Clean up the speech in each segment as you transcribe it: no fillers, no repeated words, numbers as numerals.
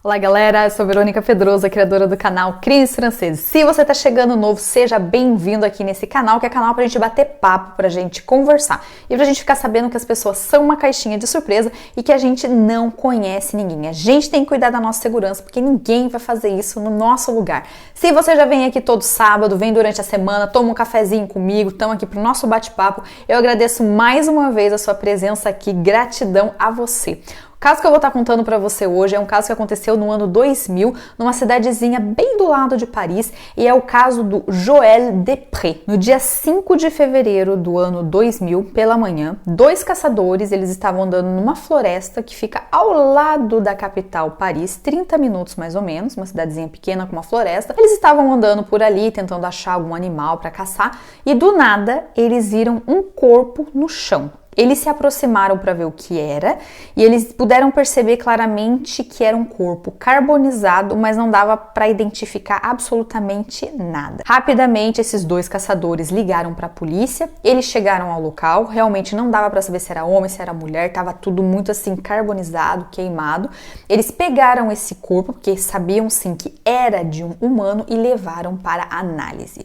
Olá galera, eu sou Verônica Pedroso, a criadora do canal Crimes Franceses. Se você tá chegando novo, seja bem-vindo aqui nesse canal, que é canal pra gente bater papo, pra gente conversar e pra gente ficar sabendo que as pessoas são uma caixinha de surpresa e que a gente não conhece ninguém. A gente tem que cuidar da nossa segurança, porque ninguém vai fazer isso no nosso lugar. Se você já vem aqui todo sábado, vem durante a semana, toma um cafezinho comigo, estamos aqui pro nosso bate-papo, eu agradeço mais uma vez a sua presença aqui, gratidão a você. O caso que eu vou estar contando para você hoje é um caso que aconteceu no ano 2000, numa cidadezinha bem do lado de Paris, e é o caso do Joël Desprez. No dia 5 de fevereiro do ano 2000, pela manhã, dois caçadores, eles estavam andando numa floresta que fica ao lado da capital Paris, 30 minutos mais ou menos, uma cidadezinha pequena com uma floresta. Eles estavam andando por ali, tentando achar algum animal para caçar, e do nada, eles viram um corpo no chão. Eles se aproximaram para ver o que era e eles puderam perceber claramente que era um corpo carbonizado, mas não dava para identificar absolutamente nada. Rapidamente, esses dois caçadores ligaram para a polícia, eles chegaram ao local, realmente não dava para saber se era homem, se era mulher, estava tudo muito assim carbonizado, queimado. Eles pegaram esse corpo, porque sabiam sim que era de um humano, e levaram para análise.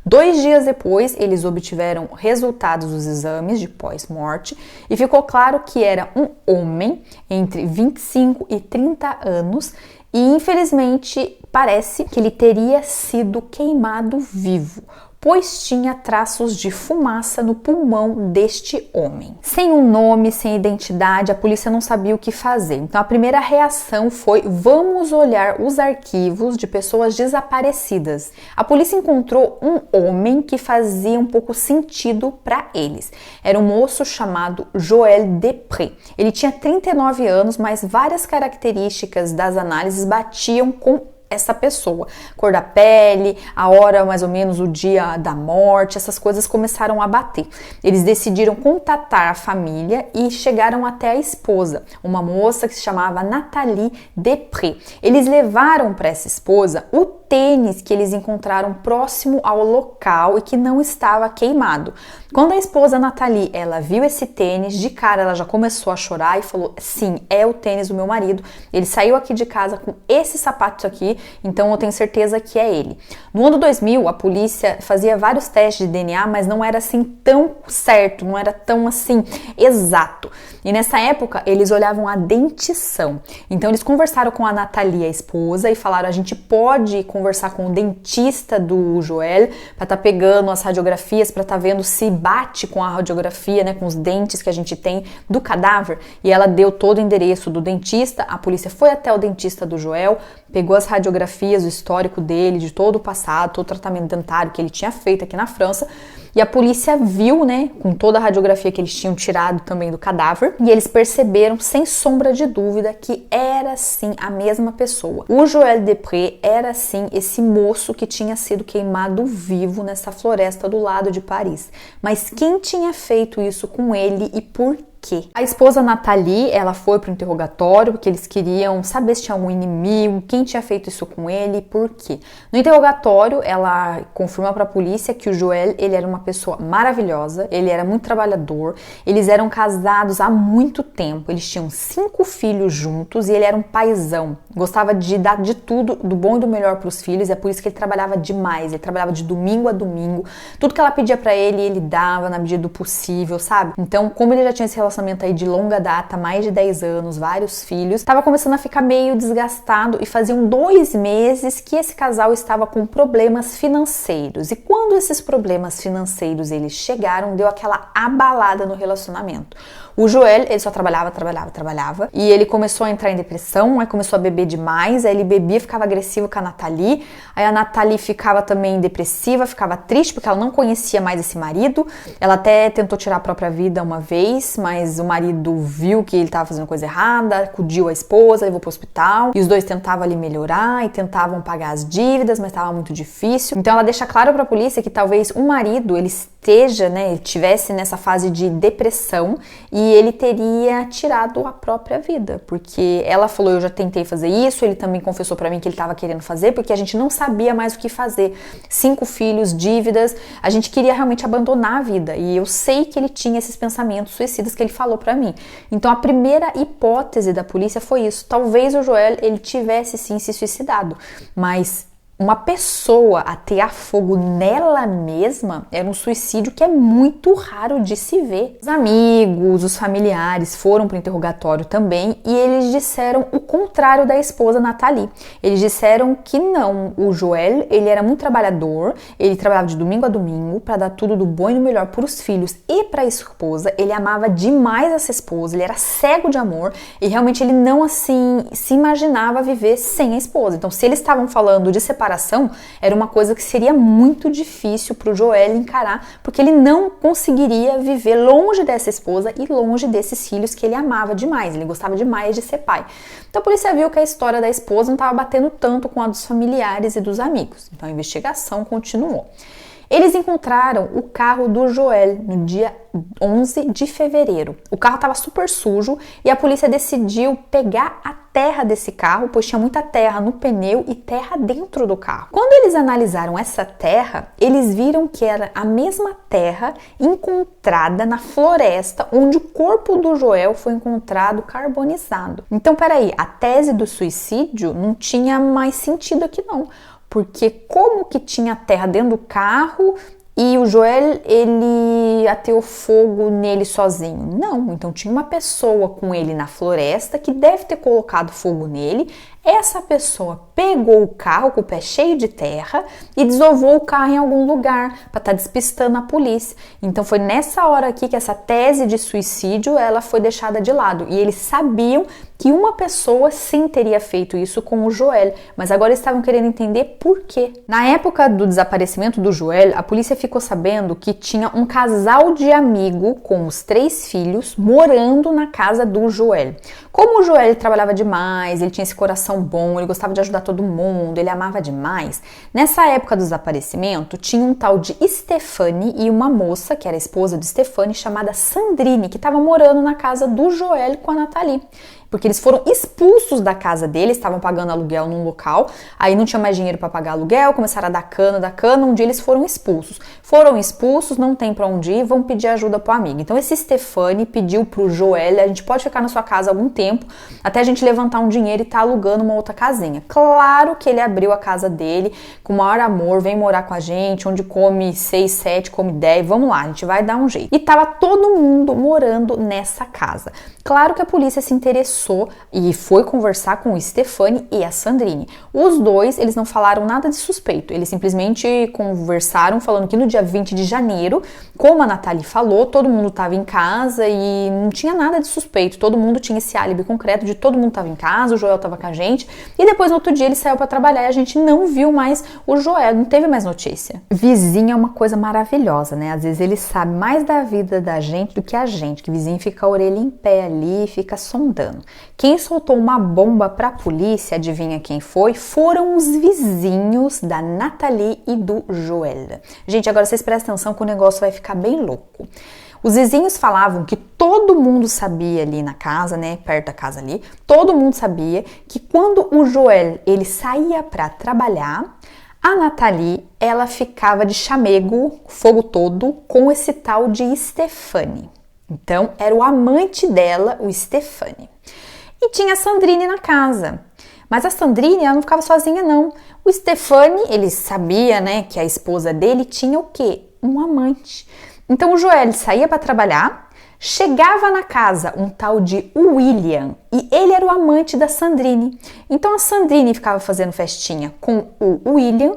2 dias depois, eles obtiveram resultados dos exames de pós-morte e ficou claro que era um homem entre 25 e 30 anos e, infelizmente, parece que ele teria sido queimado vivo, pois tinha traços de fumaça no pulmão deste homem. Sem um nome, sem identidade, a polícia não sabia o que fazer. Então a primeira reação foi: vamos olhar os arquivos de pessoas desaparecidas. A polícia encontrou um homem que fazia um pouco sentido para eles. Era um moço chamado Joël Desprez. Ele tinha 39 anos, mas várias características das análises batiam com essa pessoa. Cor da pele, a hora mais ou menos, o dia da morte, essas coisas começaram a bater. Eles decidiram contatar a família e chegaram até a esposa, uma moça que se chamava Nathalie Desprez. Eles levaram para essa esposa o tênis que eles encontraram próximo ao local e que não estava queimado. Quando a esposa Nathalie, ela viu esse tênis, de cara ela já começou a chorar e falou: sim, é o tênis do meu marido, ele saiu aqui de casa com esse sapato aqui, então eu tenho certeza que é ele. No ano 2000, a polícia fazia vários testes de DNA, mas não era assim tão certo, não era tão assim exato. E nessa época, eles olhavam a dentição. Então eles conversaram com a Nathalie, a esposa, e falaram: a gente pode conversar com o dentista do Joël para estar pegando as radiografias, para estar vendo se bate com a radiografia, né, com os dentes que a gente tem do cadáver. E ela deu todo o endereço do dentista. A polícia foi até o dentista do Joël, pegou as radiografias, o histórico dele, de todo o passado, todo o tratamento dentário que ele tinha feito aqui na França. E a polícia viu, né, com toda a radiografia que eles tinham tirado também do cadáver, e eles perceberam, sem sombra de dúvida, que era sim a mesma pessoa. O Joël Desprez era sim esse moço que tinha sido queimado vivo nessa floresta do lado de Paris. Mas quem tinha feito isso com ele e por quê? A esposa Nathalie, ela foi para o interrogatório porque eles queriam saber se tinha algum inimigo, quem tinha feito isso com ele e por quê. No interrogatório, ela confirma para a polícia que o Joël, ele era uma pessoa maravilhosa, ele era muito trabalhador, eles eram casados há muito tempo, eles tinham 5 filhos juntos e ele era um paizão, gostava de dar de tudo, do bom e do melhor para os filhos, e é por isso que ele trabalhava demais, ele trabalhava de domingo a domingo, tudo que ela pedia para ele, ele dava na medida do possível, sabe? Então, como ele já tinha esse relacionamento aí de longa data, mais de 10 anos, vários filhos, estava começando a ficar meio desgastado e faziam 2 meses que esse casal estava com problemas financeiros. E quando esses problemas financeiros eles chegaram, deu aquela abalada no relacionamento. O Joël, ele só trabalhava e ele começou a entrar em depressão, aí começou a beber demais, aí ele bebia, ficava agressivo com a Nathalie, aí a Nathalie ficava também depressiva, ficava triste porque ela não conhecia mais esse marido, ela até tentou tirar a própria vida uma vez, mas o marido viu que ele estava fazendo coisa errada, acudiu a esposa, levou para o hospital, e os dois tentavam ali melhorar e tentavam pagar as dívidas, mas estava muito difícil. Então ela deixa claro para a polícia que talvez o marido, ele esteja, né, ele tivesse nessa fase de depressão e ele teria tirado a própria vida, porque ela falou, eu já tentei fazer isso, ele também confessou pra mim que ele estava querendo fazer, porque a gente não sabia mais o que fazer. 5 filhos, dívidas, a gente queria realmente abandonar a vida, e eu sei que ele tinha esses pensamentos suicidas que ele falou pra mim. Então a primeira hipótese da polícia foi isso, talvez o Joel, ele tivesse sim se suicidado, mas uma pessoa atear fogo nela mesma era um suicídio que é muito raro de se ver. Os amigos, os familiares foram para o interrogatório também e eles disseram o contrário da esposa Nathalie. Eles disseram que não, o Joel, ele era muito trabalhador, ele trabalhava de domingo a domingo para dar tudo do bom e do melhor para os filhos e para a esposa. Ele amava demais essa esposa, ele era cego de amor e realmente ele não assim se imaginava viver sem a esposa. Então, se eles estavam falando de separação, era uma coisa que seria muito difícil para o Joel encarar, porque ele não conseguiria viver longe dessa esposa e longe desses filhos que ele amava demais, ele gostava demais de ser pai. Então a polícia viu que a história da esposa não estava batendo tanto com a dos familiares e dos amigos, então a investigação continuou. Eles encontraram o carro do Joel no dia 11 de fevereiro. O carro estava super sujo e a polícia decidiu pegar a terra desse carro, pois tinha muita terra no pneu e terra dentro do carro. Quando eles analisaram essa terra, eles viram que era a mesma terra encontrada na floresta onde o corpo do Joel foi encontrado carbonizado. Então, peraí, a tese do suicídio não tinha mais sentido aqui não. Porque como que tinha terra dentro do carro e o Joel, ele ateou fogo nele sozinho? Não, então tinha uma pessoa com ele na floresta que deve ter colocado fogo nele. Essa pessoa pegou o carro com o pé cheio de terra e desovou o carro em algum lugar para estar despistando a polícia. Então foi nessa hora aqui que essa tese de suicídio ela foi deixada de lado. E eles sabiam que uma pessoa sim teria feito isso com o Joel, mas agora eles estavam querendo entender por quê. Na época do desaparecimento do Joel, a polícia ficou sabendo que tinha um casal de amigo com os 3 filhos morando na casa do Joel. Como o Joel trabalhava demais, ele tinha esse coração bom, ele gostava de ajudar todo mundo, ele amava demais. Nessa época do desaparecimento, tinha um tal de Stefani e uma moça, que era a esposa de Stefani, chamada Sandrine, que estava morando na casa do Joel com a Nathalie. Porque eles foram expulsos da casa deles, estavam pagando aluguel num local, aí não tinha mais dinheiro para pagar aluguel, começaram a dar cana, um dia eles foram expulsos. Foram expulsos, não tem para onde ir, vão pedir ajuda pro amigo. Então esse Stefani pediu pro Joel, a gente pode ficar na sua casa algum tempo, até a gente levantar um dinheiro e tá alugando uma outra casinha. Claro que ele abriu a casa dele com o maior amor, vem morar com a gente, onde come 6, 7, come 10, vamos lá, a gente vai dar um jeito. E tava todo mundo morando nessa casa. Claro que a polícia se interessou e foi conversar com o Stefani e a Sandrine. Os dois, eles não falaram nada de suspeito, eles simplesmente conversaram falando que no dia 20 de janeiro, como a Nathalie falou, todo mundo estava em casa e não tinha nada de suspeito, todo mundo tinha esse álibi concreto de todo mundo estava em casa, o Joel estava com a gente, e depois no outro dia ele saiu para trabalhar e a gente não viu mais o Joel, não teve mais notícia. Vizinho é uma coisa maravilhosa, né? Às vezes ele sabe mais da vida da gente do que a gente, que vizinho fica a orelha em pé ali e fica sondando. Quem soltou uma bomba para a polícia, adivinha quem foi? Foram os vizinhos da Nathalie e do Joel. Gente, agora vocês prestem atenção que o negócio vai ficar bem louco. Os vizinhos falavam que todo mundo sabia ali na casa, né, perto da casa ali, todo mundo sabia que quando o Joel, ele saía para trabalhar, a Nathalie, ela ficava de chamego, fogo todo, com esse tal de Stefani. Então, era o amante dela, o Stefani. E tinha a Sandrine na casa. Mas a Sandrine, ela não ficava sozinha, não. O Stefani, ele sabia, né, que a esposa dele tinha o quê? Um amante. Então, o Joel saía para trabalhar, chegava na casa um tal de William, e ele era o amante da Sandrine. Então, a Sandrine ficava fazendo festinha com o William,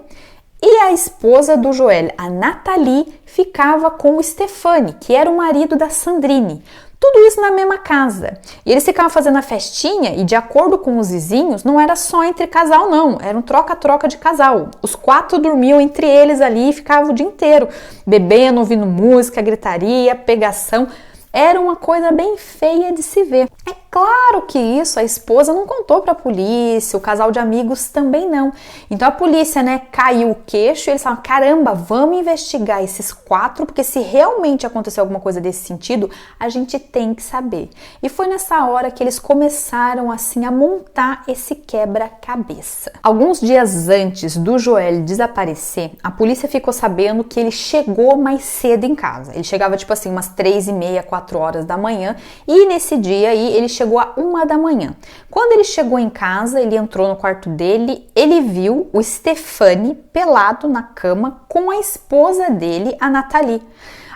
e a esposa do Joel, a Nathalie, ficava com o Stefani, que era o marido da Sandrine. Tudo isso na mesma casa. E eles ficavam fazendo a festinha e, de acordo com os vizinhos, não era só entre casal, não. Era um troca-troca de casal. Os 4 dormiam entre eles ali e ficavam o dia inteiro bebendo, ouvindo música, gritaria, pegação. Era uma coisa bem feia de se ver. É Claro que isso a esposa não contou para a polícia, o casal de amigos também não. Então a polícia, né, caiu o queixo e eles falaram, caramba, vamos investigar esses 4, porque se realmente aconteceu alguma coisa desse sentido, a gente tem que saber. E foi nessa hora que eles começaram assim a montar esse quebra-cabeça. Alguns dias antes do Joel desaparecer, a polícia ficou sabendo que ele chegou mais cedo em casa. Ele chegava tipo assim umas 3h30, 4 horas da manhã, e nesse dia aí ele chegou a 1 da manhã. Quando ele chegou em casa, ele entrou no quarto dele, ele viu o Stefani pelado na cama com a esposa dele, a Nathalie.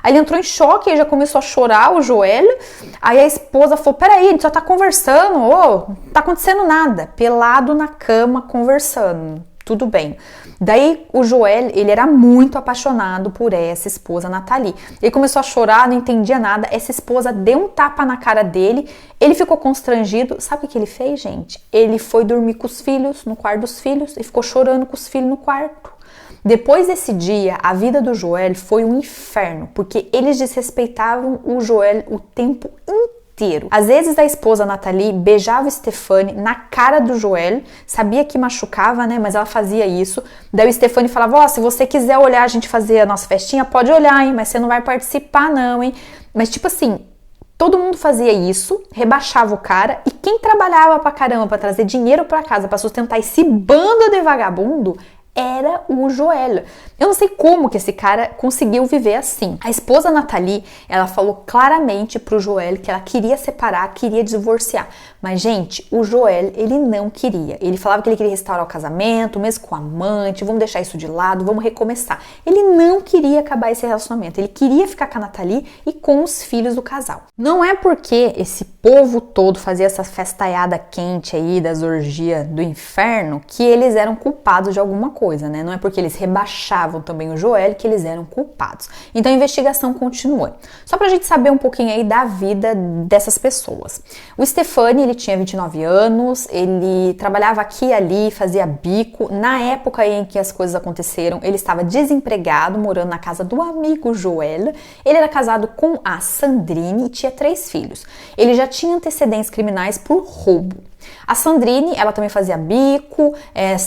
Aí ele entrou em choque, aí já começou a chorar, o Joel. Aí a esposa falou, peraí, a gente só tá conversando, não tá acontecendo nada. Pelado na cama, conversando, tudo bem. Daí o Joel, ele era muito apaixonado por essa esposa, Nathalie. Ele começou a chorar, não entendia nada. Essa esposa deu um tapa na cara dele, ele ficou constrangido. Sabe o que ele fez, gente? Ele foi dormir com os filhos, no quarto dos filhos, e ficou chorando com os filhos no quarto. Depois desse dia, a vida do Joel foi um inferno, porque eles desrespeitavam o Joel o tempo inteiro. Às vezes a esposa Nathalie beijava o Stefani na cara do Joel, sabia que machucava, né, mas ela fazia isso. Daí o Stefani falava, se você quiser olhar a gente fazer a nossa festinha, pode olhar, hein, mas você não vai participar não, hein. Mas tipo assim, todo mundo fazia isso, rebaixava o cara, e quem trabalhava pra caramba pra trazer dinheiro pra casa, pra sustentar esse bando de vagabundo, era o Joel. Eu não sei como que esse cara conseguiu viver assim. A esposa Nathalie, ela falou claramente pro Joel que ela queria separar, queria divorciar. Mas, gente, o Joel, ele não queria. Ele falava que ele queria restaurar o casamento, mesmo com a amante, vamos deixar isso de lado, vamos recomeçar. Ele não queria acabar esse relacionamento. Ele queria ficar com a Nathalie e com os filhos do casal. Não é porque esse povo todo fazia essa festaiada quente aí das orgias do inferno que eles eram culpados de alguma coisa, né? Não é porque eles rebaixavam também o Joel que eles eram culpados. Então a investigação continua. Só pra gente saber um pouquinho aí da vida dessas pessoas. O Stefani, ele tinha 29 anos, ele trabalhava aqui e ali, fazia bico. Na época em que as coisas aconteceram, ele estava desempregado, morando na casa do amigo Joel. Ele era casado com a Sandrine e tinha 3 filhos. Ele já tinha antecedentes criminais por roubo. A Sandrine, ela também fazia bico,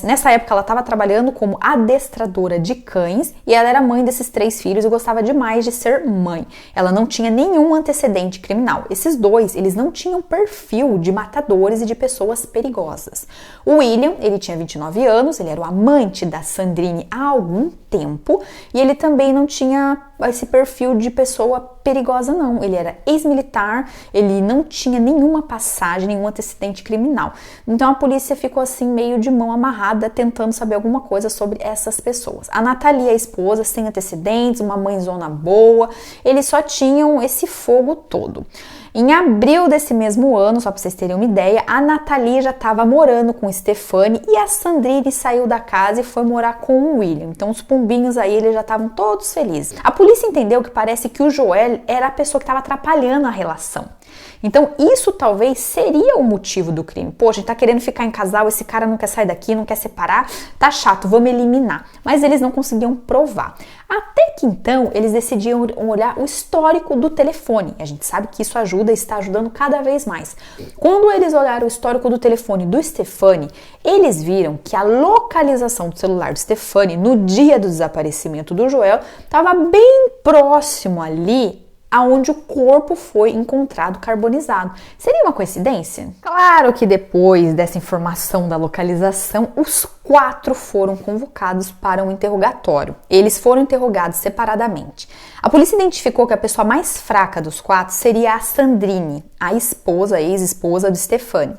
nessa época ela estava trabalhando como adestradora de cães e ela era mãe desses 3 filhos e gostava demais de ser mãe. Ela não tinha nenhum antecedente criminal. Esses 2, eles não tinham perfil de matadores e de pessoas perigosas. O William, ele tinha 29 anos, ele era o amante da Sandrine há algum tempo e ele também não tinha esse perfil de pessoa perigosa não. Ele era ex-militar, ele não tinha nenhuma passagem, nenhum antecedente criminal. Então a polícia ficou assim meio de mão amarrada tentando saber alguma coisa sobre essas pessoas. A Nathalie, a esposa, sem antecedentes, uma mãezona boa, eles só tinham esse fogo todo. Em abril desse mesmo ano, só para vocês terem uma ideia, a Nathalie já estava morando com o Stefani e a Sandrine saiu da casa e foi morar com o William. Então os pombinhos aí, eles já estavam todos felizes. A polícia entendeu que parece que o Joel era a pessoa que estava atrapalhando a relação. Então isso talvez seria o motivo do crime. Pô, a gente tá querendo ficar em casal, esse cara não quer sair daqui, não quer separar, tá chato, vamos eliminar. Mas eles não conseguiam provar. Até que então eles decidiram olhar o histórico do telefone. A gente sabe que isso ajuda e está ajudando cada vez mais. Quando eles olharam o histórico do telefone do Stefani, eles viram que a localização do celular do Stefani no dia do desaparecimento do Joel estava bem próximo ali aonde o corpo foi encontrado carbonizado. Seria uma coincidência? Claro que depois dessa informação da localização, os 4 foram convocados para um interrogatório. Eles foram interrogados separadamente. A polícia identificou que a pessoa mais fraca dos 4 seria a Sandrine, a esposa, a ex-esposa do Stefani.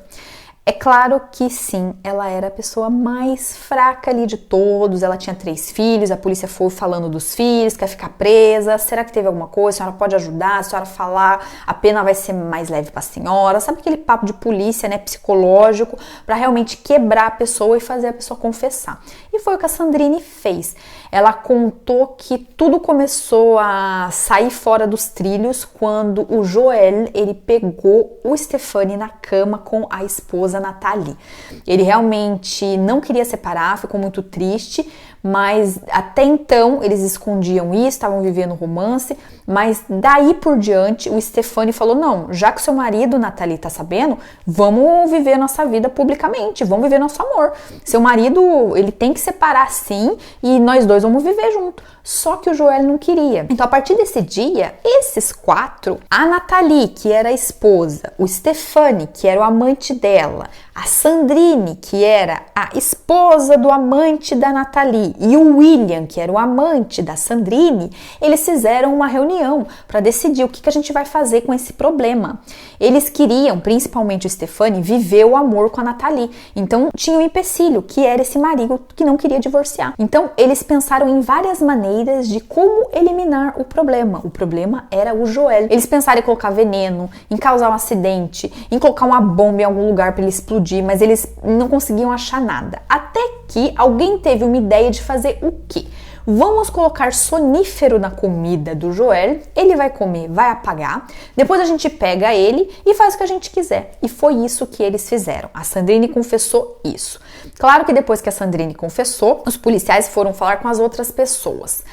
É claro que sim, ela era a pessoa mais fraca ali de todos, ela tinha 3 filhos, a polícia foi falando dos filhos, quer ficar presa, será que teve alguma coisa, a senhora pode ajudar, a senhora falar, a pena vai ser mais leve para a senhora, sabe aquele papo de polícia, né, psicológico, para realmente quebrar a pessoa e fazer a pessoa confessar. E foi o que a Sandrine fez. Ela contou que tudo começou a sair fora dos trilhos quando o Joel, ele pegou o Stefani na cama com a esposa Nathalie. Ele realmente não queria separar, ficou muito triste, mas até então eles escondiam isso, estavam vivendo romance. Mas daí por diante, o Stefani falou, não, já que seu marido, Nathalie, tá sabendo, vamos viver nossa vida publicamente, vamos viver nosso amor. Seu marido, ele tem que separar sim e nós dois vamos viver junto. Só que o Joel não queria. Então, a partir desse dia, esses 4, a Nathalie, que era a esposa, o Stefani, que era o amante dela, a Sandrine, que era a esposa do amante da Nathalie, e o William, que era o amante da Sandrine, eles fizeram uma reunião para decidir o que a gente vai fazer com esse problema. Eles queriam, principalmente o Stefani, viver o amor com a Nathalie. Então, tinha um empecilho, que era esse marido que não queria divorciar. Então, eles pensaram em várias maneiras de como eliminar o problema. O problema era o Joel. Eles pensaram em colocar veneno, em causar um acidente, em colocar uma bomba em algum lugar para ele explodir, mas eles não conseguiam achar nada. Até que alguém teve uma ideia de fazer o quê? Vamos colocar sonífero na comida do Joel, ele vai comer, vai apagar, depois a gente pega ele e faz o que a gente quiser. E foi isso que eles fizeram. A Sandrine confessou isso. Claro que depois que a Sandrine confessou, os policiais foram falar com as outras pessoas.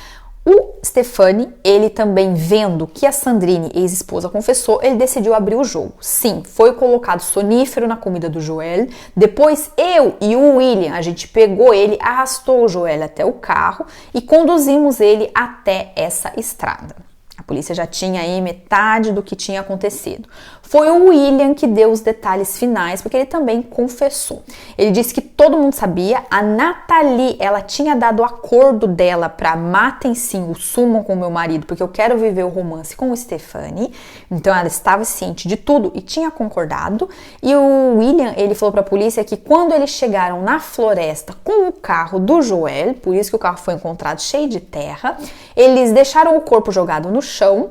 O Stefani, ele também vendo que a Sandrine, ex-esposa, confessou, ele decidiu abrir o jogo. Sim, foi colocado sonífero na comida do Joel. Depois eu e o William, a gente pegou ele, arrastou o Joel até o carro e conduzimos ele até essa estrada. A polícia já tinha aí metade do que tinha acontecido. Foi o William que deu os detalhes finais, porque ele também confessou. Ele disse que todo mundo sabia, a Nathalie, ela tinha dado o acordo dela para matem sim o sumam com o meu marido, porque eu quero viver o romance com o Stefani. Então ela estava ciente de tudo e tinha concordado. E o William, ele falou para a polícia que quando eles chegaram na floresta com o carro do Joel, por isso que o carro foi encontrado cheio de terra, eles deixaram o corpo jogado no chão.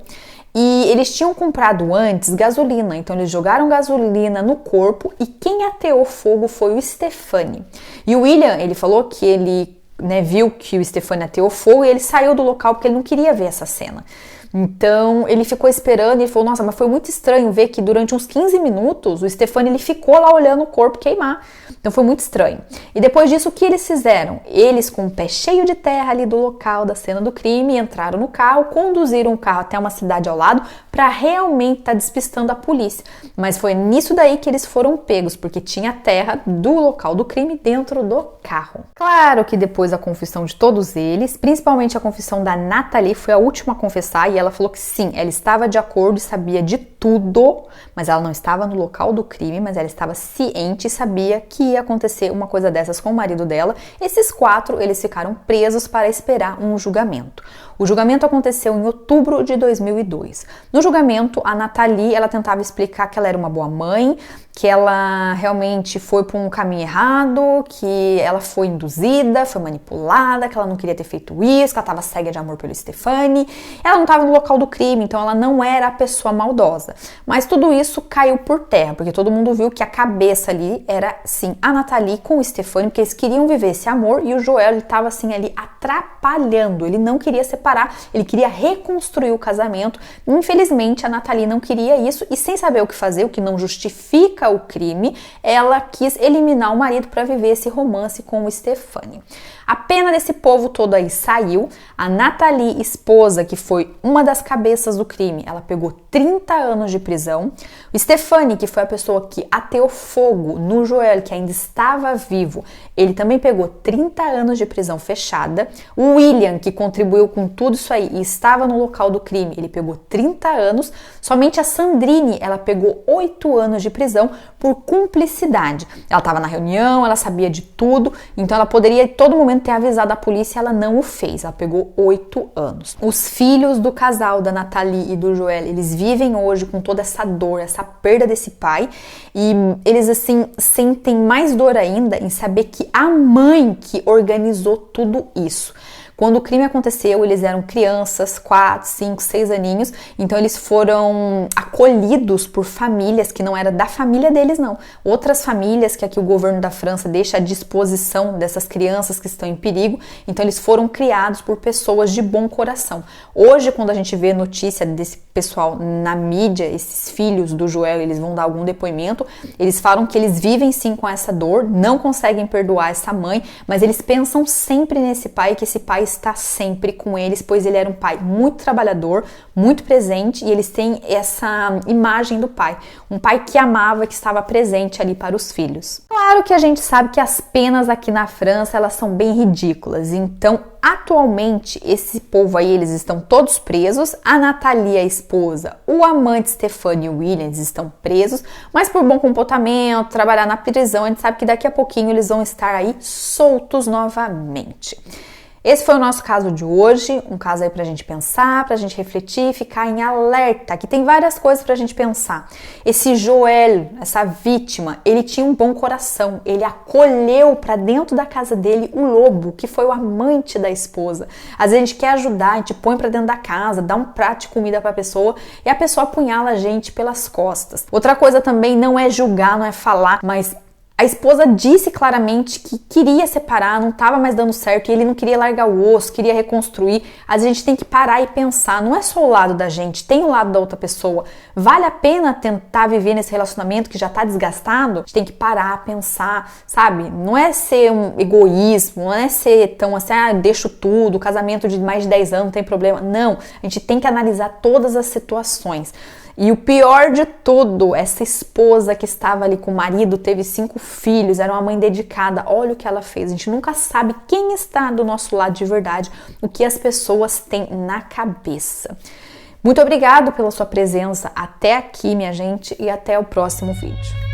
E eles tinham comprado antes gasolina, então eles jogaram gasolina no corpo e quem ateou fogo foi o Stefani. E o William, ele falou que ele viu que o Stefani ateou fogo e ele saiu do local porque ele não queria ver essa cena. Então ele ficou esperando e ele falou, nossa, mas foi muito estranho ver que durante uns 15 minutos o Stefani ele ficou lá olhando o corpo queimar. Então foi muito estranho. E depois disso, o que eles fizeram? Eles, com o pé cheio de terra ali do local da cena do crime, entraram no carro, conduziram o carro até uma cidade ao lado para realmente estar despistando a polícia. Mas foi nisso daí que eles foram pegos, porque tinha terra do local do crime dentro do carro. Claro que depois da confissão de todos eles, principalmente a confissão da Nathalie, foi a última a confessar e ela falou que sim, ela estava de acordo e sabia de tudo, mas ela não estava no local do crime, mas ela estava ciente e sabia que ia acontecer uma coisa dessas com o marido dela. Esses 4, eles ficaram presos para esperar um julgamento. O julgamento aconteceu em outubro de 2002. No julgamento, a Nathalie, ela tentava explicar que ela era uma boa mãe, que ela realmente foi por um caminho errado, que ela foi induzida, foi manipulada, que ela não queria ter feito isso, que ela estava cega de amor pelo Stefani. Ela não estava no local do crime, então ela não era a pessoa maldosa. Mas tudo isso caiu por terra, porque todo mundo viu que a cabeça ali era, sim, a Nathalie com o Stefani, porque eles queriam viver esse amor e o Joel estava, assim, ali atrapalhando. Ele não queria separar, ele queria reconstruir o casamento. Infelizmente, a Nathalie não queria isso e, sem saber o que fazer, o que não justifica o crime, ela quis eliminar o marido para viver esse romance com o Stefani. A pena desse povo todo aí saiu. A Nathalie, esposa, que foi uma das cabeças do crime, ela pegou 30 anos de prisão. O Stefani, que foi a pessoa que ateou fogo no Joel, que ainda estava vivo, ele também pegou 30 anos de prisão fechada. O William, que contribuiu com tudo isso aí e estava no local do crime, ele pegou 30 anos. Somente a Sandrine, ela pegou 8 anos de prisão por cumplicidade. Ela estava na reunião, ela sabia de tudo, então ela poderia em todo momento ter avisado a polícia, ela não o fez. Ela pegou 8 anos. Os filhos do casal da Nathalie e do Joel, eles vivem hoje com toda essa dor, essa perda desse pai, e eles assim sentem mais dor ainda em saber que a mãe que organizou tudo isso. Quando o crime aconteceu, eles eram crianças, 4, 5, 6 aninhos, então eles foram acolhidos por famílias que não era da família deles, não. Outras famílias que aqui o governo da França deixa à disposição dessas crianças que estão em perigo, então eles foram criados por pessoas de bom coração. Hoje, quando a gente vê notícia desse pessoal na mídia, esses filhos do Joel, eles vão dar algum depoimento, eles falam que eles vivem sim com essa dor, não conseguem perdoar essa mãe, mas eles pensam sempre nesse pai, que esse pai estar sempre com eles, pois ele era um pai muito trabalhador, muito presente, e eles têm essa imagem do pai, um pai que amava, que estava presente ali para os filhos. Claro que a gente sabe que as penas aqui na França, elas são bem ridículas, então atualmente esse povo aí, eles estão todos presos, a Nathalie, a esposa, o amante Stéphane e o Williams estão presos, mas por bom comportamento, trabalhar na prisão, a gente sabe que daqui a pouquinho eles vão estar aí soltos novamente. Esse foi o nosso caso de hoje, um caso aí pra gente pensar, pra gente refletir, ficar em alerta, que tem várias coisas pra gente pensar. Esse Joel, essa vítima, ele tinha um bom coração, ele acolheu pra dentro da casa dele o lobo, que foi o amante da esposa. Às vezes a gente quer ajudar, a gente põe pra dentro da casa, dá um prato de comida pra pessoa e a pessoa apunhala a gente pelas costas. Outra coisa também não é julgar, não é falar, mas a esposa disse claramente que queria separar, não estava mais dando certo e ele não queria largar o osso, queria reconstruir. Às vezes a gente tem que parar e pensar, não é só o lado da gente, tem o lado da outra pessoa. Vale a pena tentar viver nesse relacionamento que já está desgastado? A gente tem que parar, pensar, sabe? Não é ser um egoísmo, não é ser tão assim, deixo tudo, casamento de mais de 10 anos, não tem problema. Não, a gente tem que analisar todas as situações. E o pior de tudo, essa esposa que estava ali com o marido, teve 5 filhos, era uma mãe dedicada, olha o que ela fez. A gente nunca sabe quem está do nosso lado de verdade, o que as pessoas têm na cabeça. Muito obrigado pela sua presença até aqui, minha gente, e até o próximo vídeo.